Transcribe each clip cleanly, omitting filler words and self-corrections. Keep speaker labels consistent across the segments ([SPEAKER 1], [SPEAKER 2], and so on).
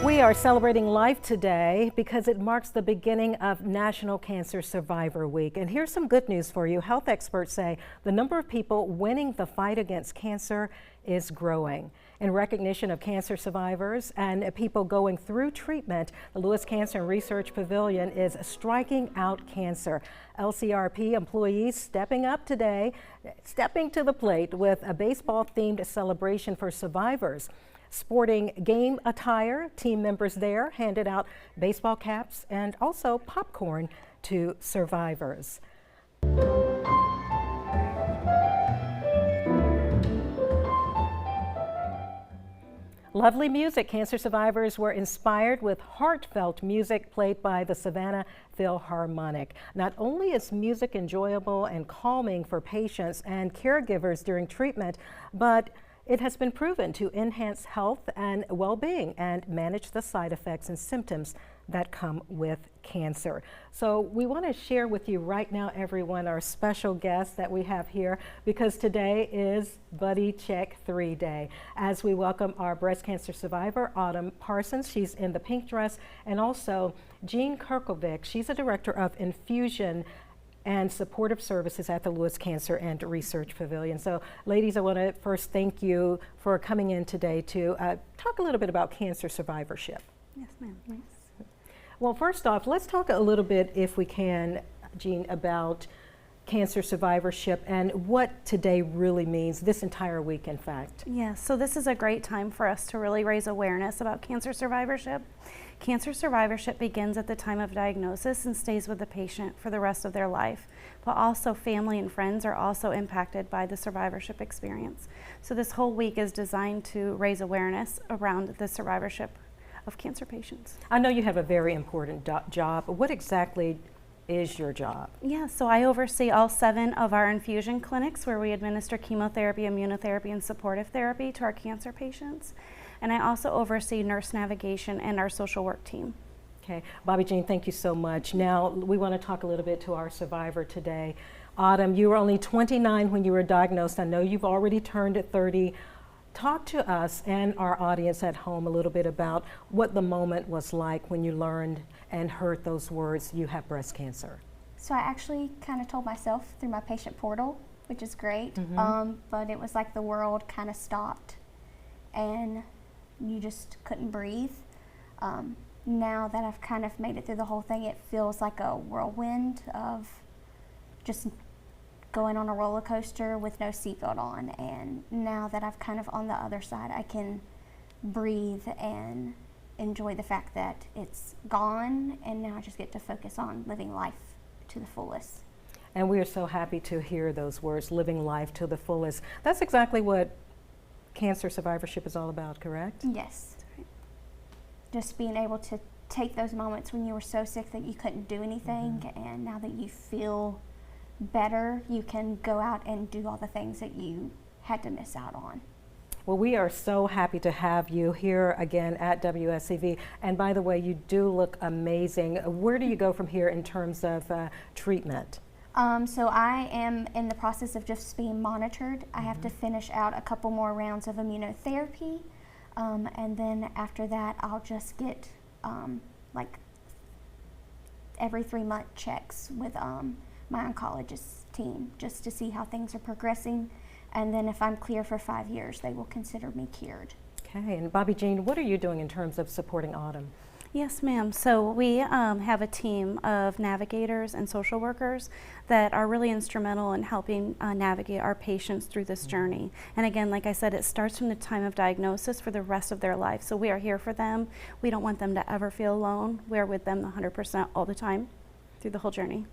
[SPEAKER 1] We are celebrating life today because it marks the beginning of National Cancer Survivor Week. And here's some good news for you. Health experts say the number of people winning the fight against cancer is growing. In recognition of cancer survivors and people going through treatment, the Lewis Cancer Research Pavilion is striking out cancer. LCRP employees stepping up today, stepping to the plate with a baseball-themed celebration for survivors. Sporting game attire, team members there handed out baseball caps and also popcorn to survivors. Lovely music. Cancer survivors were inspired with heartfelt music played by the Savannah Philharmonic. Not only is music enjoyable and calming for patients and caregivers during treatment, but it has been proven to enhance health and well-being and manage the side effects and symptoms that come with cancer. So we want to share with you right now, everyone, our special guest that we have here, because today is Buddy Check 3 Day. As we welcome our breast cancer survivor, Autumn Parsons, she's in the pink dress, and also Jean Kirkovic, she's a director of infusion and supportive services at the Lewis Cancer and Research Pavilion. So ladies, I want to first thank you for coming in today to talk a little bit about cancer survivorship.
[SPEAKER 2] Yes, ma'am. Yes.
[SPEAKER 1] Well, first off, let's talk a little bit, if we can, Jean, about cancer survivorship and what today really means, this entire week, in fact.
[SPEAKER 2] Yes, so this is a great time for us to really raise awareness about cancer survivorship. Cancer survivorship begins at the time of diagnosis and stays with the patient for the rest of their life, but also family and friends are also impacted by the survivorship experience. So this whole week is designed to raise awareness around the survivorship of cancer patients.
[SPEAKER 1] I know you have a very important job. What exactly is your job?
[SPEAKER 2] Yeah, so I oversee all 7 of our infusion clinics where we administer chemotherapy, immunotherapy, and supportive therapy to our cancer patients. And I also oversee nurse navigation and our social work team.
[SPEAKER 1] Okay, Bobby Jean, thank you so much. Now we want to talk a little bit to our survivor today. Autumn, you were only 29 when you were diagnosed. I know you've already turned 30. Talk to us and our audience at home a little bit about what the moment was like when you learned and heard those words, you have breast cancer.
[SPEAKER 3] So I actually kind of told myself through my patient portal, which is great, but it was like the world kind of stopped and you just couldn't breathe. Now that I've kind of made it through the whole thing, it feels like a whirlwind of just going on a roller coaster with no seatbelt on, and now that I've kind of on the other side, I can breathe and enjoy the fact that it's gone, and now I just get to focus on living life to the fullest.
[SPEAKER 1] And we are so happy to hear those words, living life to the fullest. That's exactly what cancer survivorship is all about, correct?
[SPEAKER 3] Yes. Just being able to take those moments when you were so sick that you couldn't do anything, and now that you feel better, you can go out and do all the things that you had to miss out on.
[SPEAKER 1] Well, we are so happy to have you here again at WSAV. And by the way, you do look amazing. Where do you go from here in terms of treatment?
[SPEAKER 3] So I am in the process of just being monitored. I have to finish out a couple more rounds of immunotherapy. And then after that, I'll just get like every 3-month checks with my oncologist team just to see how things are progressing, and then if I'm clear for 5 years, they will consider me cured.
[SPEAKER 1] Okay, and Bobby Jean, what are you doing in terms of supporting Autumn?
[SPEAKER 2] Yes, ma'am. So we have a team of navigators and social workers that are really instrumental in helping navigate our patients through this journey. And again, like I said, it starts from the time of diagnosis for the rest of their life. So we are here for them. We don't want them to ever feel alone. We're with them 100% all the time through the whole journey.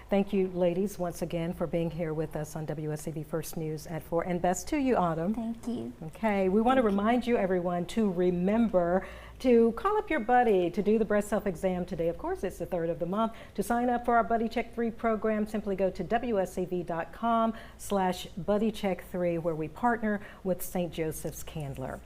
[SPEAKER 1] Thank you, ladies, once again for being here with us on WSAV First News at 4. And best to you, Autumn.
[SPEAKER 3] Thank you.
[SPEAKER 1] Okay, we want to remind you, everyone, to remember to call up your buddy to do the breast self-exam today. Of course, it's the 3rd of the month. To sign up for our Buddy Check 3 program, simply go to WSAV.com/BuddyCheck3, where we partner with St. Joseph's Candler.